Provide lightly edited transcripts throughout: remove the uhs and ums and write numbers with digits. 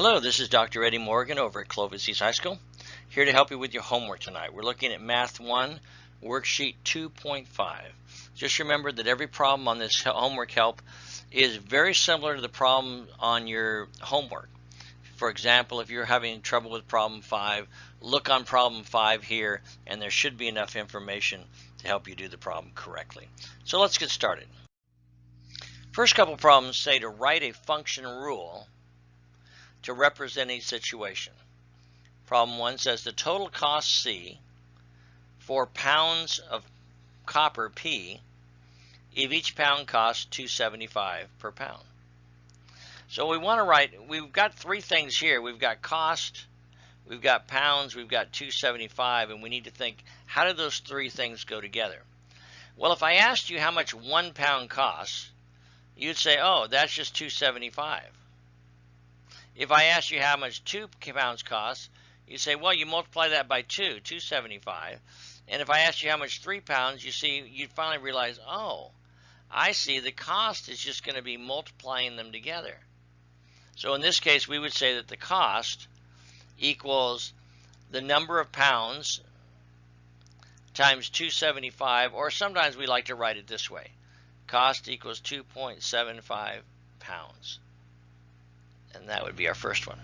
Hello, this is Dr. Eddie Morgan over at Clovis East High School, here to help you with your homework tonight. We're looking at Math 1, Worksheet 2.5. Just remember that every problem on this homework help is very similar to the problem on your homework. For example, if you're having trouble with problem 5, look on problem 5 here, and there should be enough information to help you do the problem correctly. So let's get started. First couple problems say to write a function rule to represent a situation. Problem 1 says the total cost C for pounds of copper P if each pound costs $2.75 per pound. So we want to write, we've got three things here. We've got cost, we've got pounds, we've got $2.75, and we need to think, how do those three things go together? Well, if I asked you how much 1 pound costs, you'd say, oh, that's just $2.75. If I asked you how much 2 pounds cost, you say, well, you multiply that by 2, $2.75. And if I asked you how much 3 pounds, you'd finally realize, oh, I see the cost is just going to be multiplying them together. So in this case, we would say that the cost equals the number of pounds times 275, or sometimes we like to write it this way. Cost equals 2.75 pounds. And that would be our first one.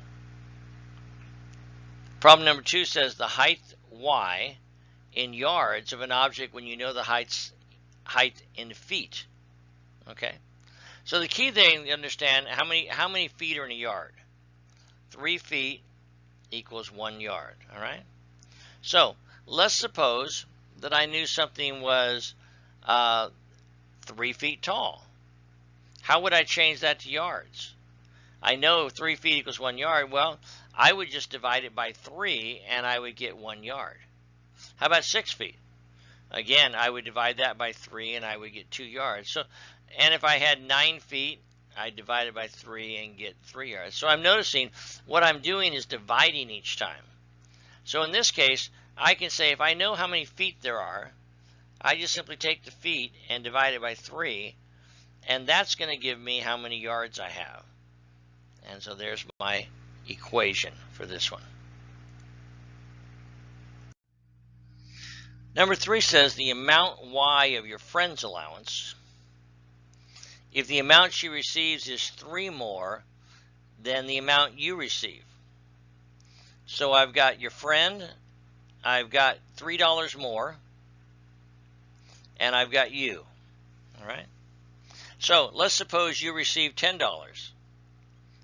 Problem number 2 says the height y in yards of an object when you know the height in feet. Okay, so the key thing to understand, how many feet are in a yard? 3 feet equals 1 yard. All right, so let's suppose that I knew something was 3 feet tall. How would I change that to yards? I know 3 feet equals 1 yard. Well, I would just divide it by 3 and I would get 1 yard. How about 6 feet? Again, I would divide that by 3 and I would get 2 yards. So, and if I had 9 feet, I'd divide it by 3 and get 3 yards. So I'm noticing what I'm doing is dividing each time. So in this case, I can say if I know how many feet there are, I just simply take the feet and divide it by 3, and that's going to give me how many yards I have. And so there's my equation for this one. Number 3 says the amount Y of your friend's allowance, if the amount she receives is 3 more than the amount you receive. So I've got your friend, I've got $3 more, and I've got you. All right. So let's suppose you receive $10.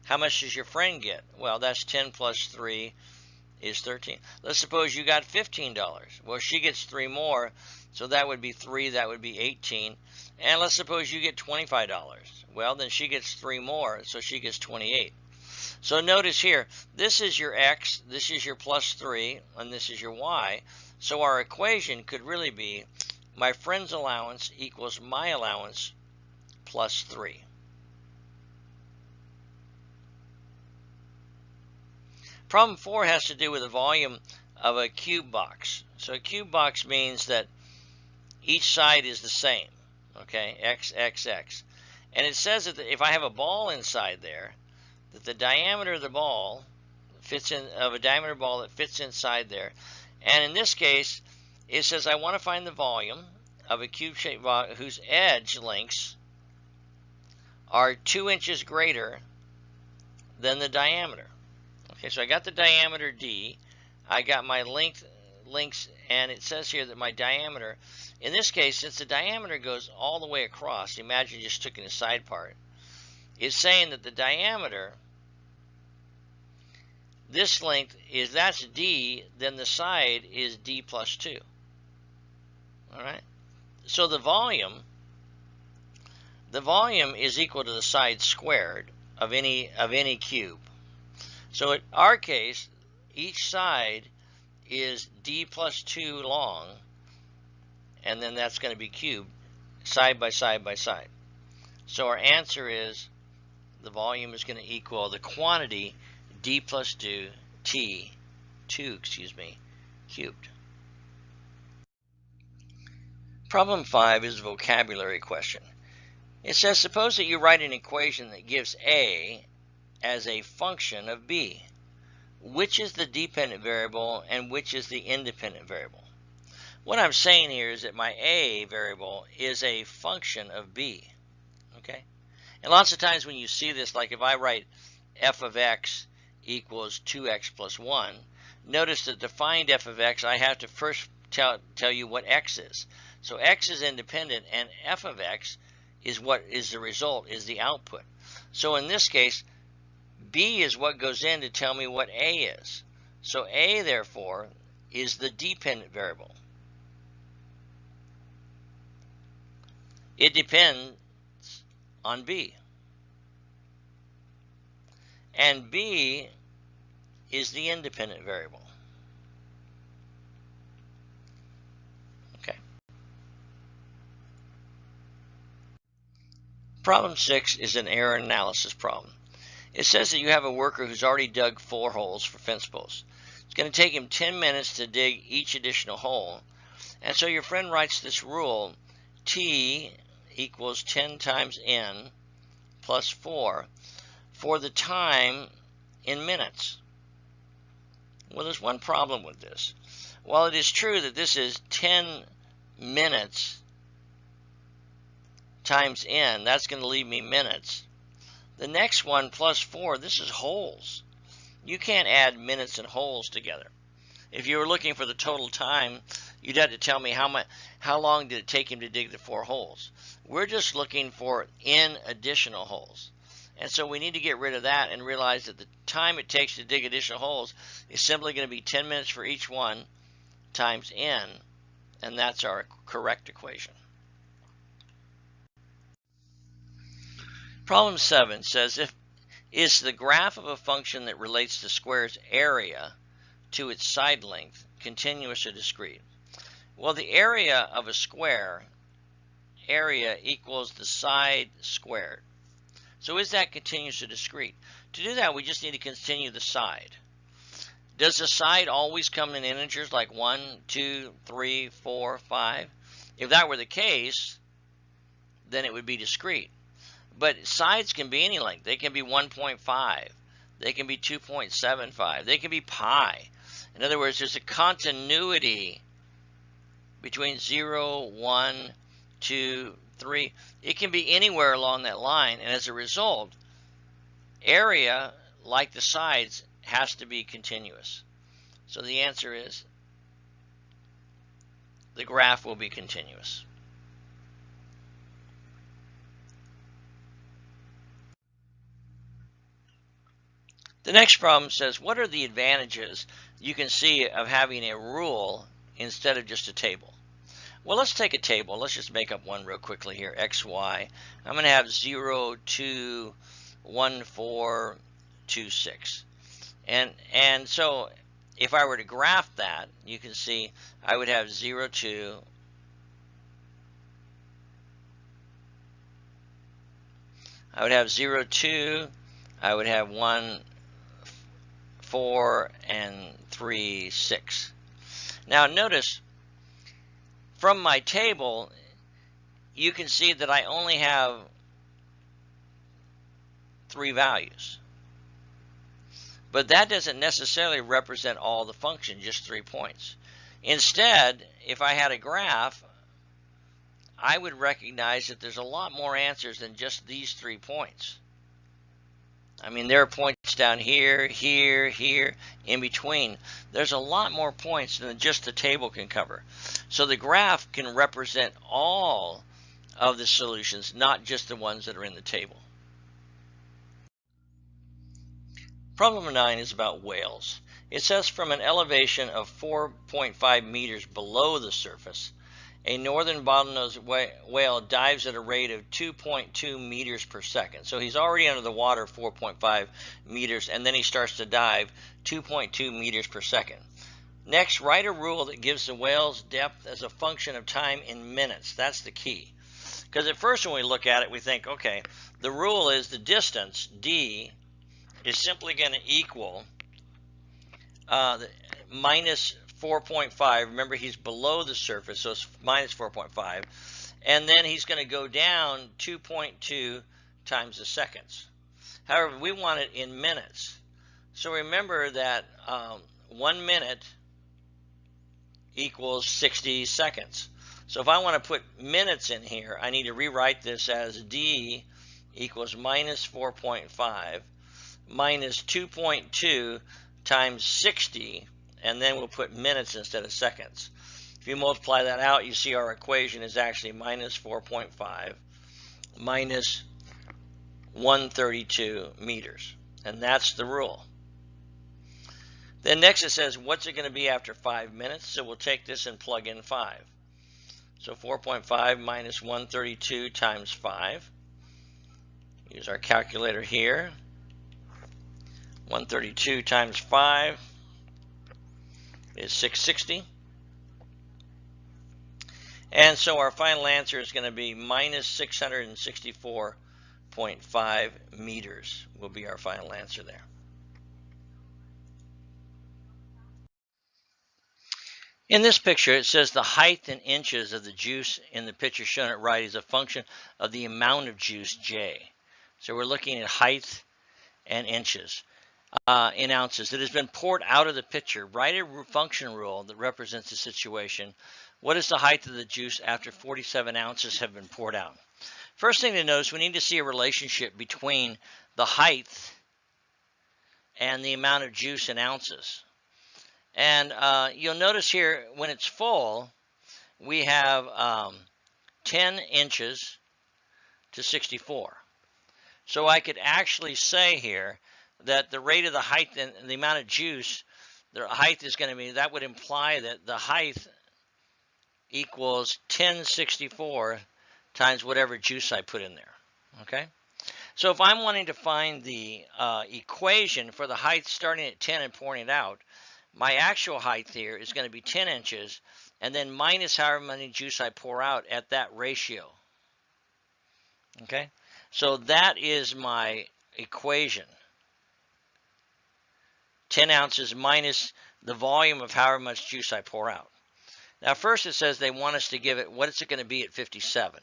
How much does your friend get? Well, that's 10 plus 3 is 13. Let's suppose you got $15. Well, she gets 3 more, so that would be 3, that would be 18. And let's suppose you get $25. Well, then she gets 3 more, so she gets 28. So notice here, this is your X, this is your plus 3, and this is your Y. So our equation could really be my friend's allowance equals my allowance plus 3. Problem 4 has to do with the volume of a cube box. So a cube box means that each side is the same, okay, x, x, x. And it says that if I have a ball inside there, that the diameter of the ball fits in, of a diameter ball that fits inside there. And in this case, it says I want to find the volume of a cube-shaped box whose edge lengths are 2 inches greater than the diameter. Okay, so I got the diameter D, I got my lengths, and it says here that my diameter, in this case, since the diameter goes all the way across, imagine you just took in a side part, it's saying that the diameter, this length is, that's D, then the side is D plus 2. All right, so the volume is equal to the side squared of any cube. So in our case, each side is D plus 2 long, and then that's going to be cubed side by side by side. So our answer is the volume is going to equal the quantity D plus 2 cubed. Problem 5 is a vocabulary question. It says, suppose that you write an equation that gives A as a function of b. Which is the dependent variable and which is the independent variable? What I'm saying here is that my a variable is a function of b. Okay? And lots of times when you see this, like if I write f of x equals 2x plus 1, notice that to find f of x, I have to first tell you what x is. So x is independent, and f of x is what is the result, is the output. So in this case, b is what goes in to tell me what a is. So a, therefore, is the dependent variable. It depends on b. And b is the independent variable. Okay. Problem 6 is an error analysis problem. It says that you have a worker who's already dug 4 holes for fence posts. It's going to take him 10 minutes to dig each additional hole. And so your friend writes this rule, T equals 10 times N plus 4 for the time in minutes. Well, there's one problem with this. While it is true that this is 10 minutes times N, that's going to leave me minutes. The next one, plus 4, this is holes. You can't add minutes and holes together. If you were looking for the total time, you'd have to tell me how long did it take him to dig the 4 holes. We're just looking for N additional holes. And so we need to get rid of that and realize that the time it takes to dig additional holes is simply going to be 10 minutes for each one times N, and that's our correct equation. Problem 7 says, is the graph of a function that relates the square's area to its side length continuous or discrete? Well, the area of a square, area equals the side squared. So is that continuous or discrete? To do that, we just need to continue the side. Does the side always come in integers like 1, 2, 3, 4, 5? If that were the case, then it would be discrete. But sides can be any length. They can be 1.5. They can be 2.75. They can be pi. In other words, there's a continuity between 0, 1, 2, 3. It can be anywhere along that line, and as a result, area, like the sides, has to be continuous. So the answer is the graph will be continuous. The next problem says, what are the advantages you can see of having a rule instead of just a table? Well, let's take a table. Let's just make up one real quickly here, x, y. I'm going to have 0, 2, 1, 4, 2, 6. And so if I were to graph that, you can see I would have 0, 2, I would have 0, 2, I would have 1, 4, and 3, 6. Now notice, from my table, you can see that I only have 3 values. But that doesn't necessarily represent all the function, just 3 points. Instead, if I had a graph, I would recognize that there's a lot more answers than just these 3 points. I mean, there are points down here, here, here, in between. There's a lot more points than just the table can cover. So the graph can represent all of the solutions, not just the ones that are in the table. Problem number 9 is about whales. It says from an elevation of 4.5 meters below the surface, a northern bottlenose whale dives at a rate of 2.2 meters per second. So he's already under the water 4.5 meters, and then he starts to dive 2.2 meters per second. Next, write a rule that gives the whale's depth as a function of time in minutes. That's the key. Because at first when we look at it, we think, okay, the rule is the distance, d, is simply going to equal minus 4.5. Remember, he's below the surface, so it's minus 4.5. And then he's going to go down 2.2 times the seconds. However, we want it in minutes. So remember that 1 minute equals 60 seconds. So if I want to put minutes in here, I need to rewrite this as D equals minus 4.5 minus 2.2 times 60, and then we'll put minutes instead of seconds. If you multiply that out, you see our equation is actually minus 4.5 minus 132 meters. And that's the rule. Then next it says, what's it going to be after 5 minutes? So we'll take this and plug in 5. So 4.5 minus 132 times 5. Use our calculator here. 132 times 5 is 660. And so our final answer is going to be minus 664.5 meters will be our final answer there. In this picture, it says the height in inches of the juice in the picture shown at right is a function of the amount of juice, J. So we're looking at height and inches in ounces. It has been poured out of the pitcher. Write a function rule that represents the situation. What is the height of the juice after 47 ounces have been poured out? First thing to notice, we need to see a relationship between the height and the amount of juice in ounces. And you'll notice here, when it's full, we have 10 inches to 64. So I could actually say here that the rate of the height and the amount of juice, the height is going to be, that would imply that the height equals 1064 times whatever juice I put in there. Okay? So if I'm wanting to find the equation for the height starting at 10 and pouring it out, my actual height here is going to be 10 inches and then minus however many juice I pour out at that ratio. Okay? So that is my equation. 10 ounces minus the volume of however much juice I pour out. Now first it says they want us to give it, what is it going to be at 57?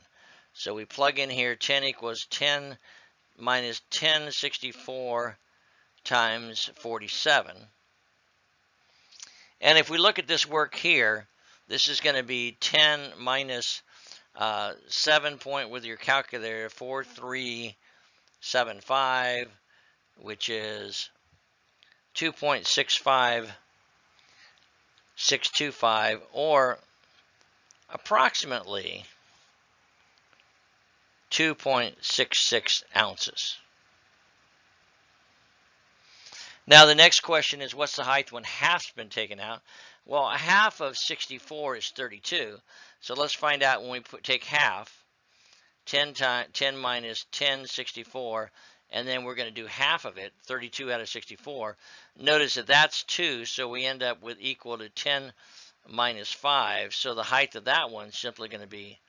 So we plug in here 10 equals 10 minus 1064 times 47. And if we look at this work here, this is going to be 10 minus 7 point with your calculator, 4375, which is 2.65625, or approximately 2.66 ounces. Now the next question is, what's the height when half's been taken out? Well, a half of 64 is 32. So let's find out when we take half. 10 minus 1064, and then we're going to do half of it, 32 out of 64. Notice that that's 2, so we end up with equal to 10 minus 5. So the height of that one is simply going to be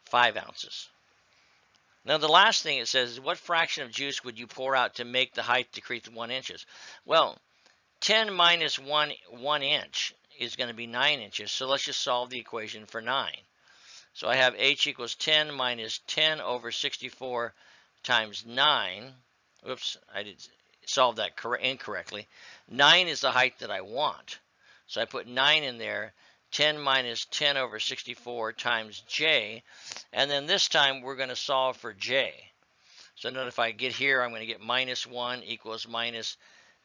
5 ounces. Now the last thing it says is, what fraction of juice would you pour out to make the height decrease 1 inches? Well, 10 minus 1 inch is going to be 9 inches, so let's just solve the equation for 9. So I have h equals 10 minus 10 over 64 times 9. Oops, I did solve that incorrectly. 9 is the height that I want. So I put 9 in there. 10 minus 10 over 64 times j. And then this time we're going to solve for j. So note if I get here, I'm going to get minus 1 equals minus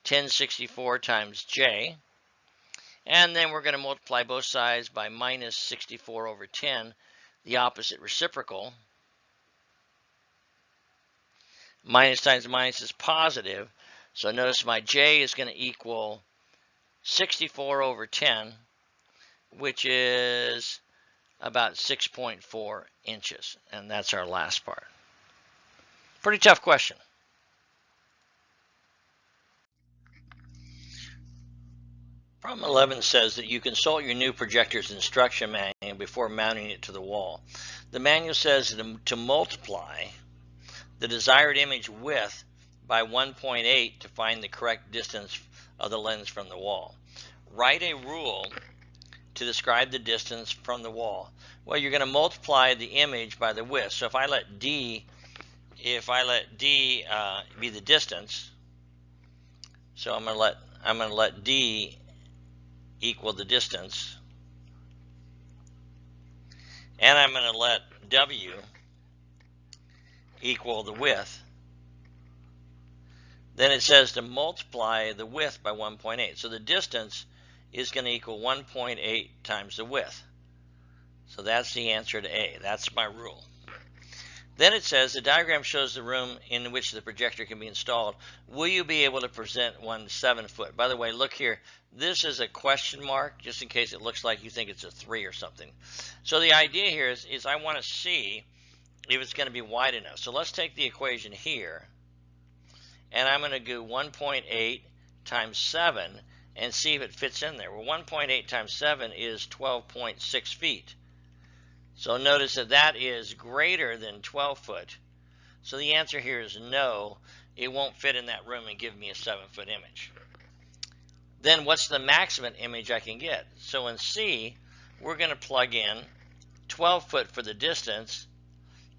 1064 times j. And then we're going to multiply both sides by minus 64 over 10, the opposite reciprocal. Minus times minus is positive. So notice my j is going to equal 64 over 10, which is about 6.4 inches. And that's our last part. Pretty tough question. Problem 11 says that you consult your new projector's instruction manual before mounting it to the wall. The manual says to multiply the desired image width by 1.8 to find the correct distance of the lens from the wall. Write a rule to describe the distance from the wall. Well, you're going to multiply the image by the width. So if I let D if I let D be the distance, so I'm going to let D equal the distance, and I'm going to let W equal the width. Then it says to multiply the width by 1.8. So the distance is going to equal 1.8 times the width. So that's the answer to A. That's my rule. Then it says the diagram shows the room in which the projector can be installed. Will you be able to present one 7 foot? By the way, look here. This is a question mark, just in case it looks like you think it's a 3 or something. So the idea here is I want to see if it's going to be wide enough. So let's take the equation here, and I'm going to do 1.8 times 7 and see if it fits in there. Well, 1.8 times 7 is 12.6 feet. So notice that that is greater than 12 foot. So the answer here is no, it won't fit in that room and give me a 7 foot image. Then what's the maximum image I can get? So in C, we're going to plug in 12 foot for the distance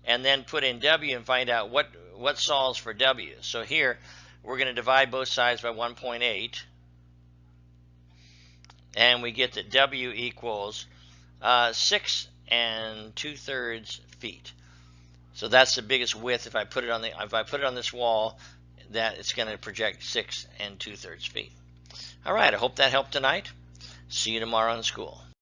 and then put in W and find out what solves for W. So here, we're going to divide both sides by 1.8, and we get that W equals 6 2/3 feet. So that's the biggest width. If I put it on this wall, that it's going to project 6 2/3 feet. All right, I hope that helped tonight. See you tomorrow in school.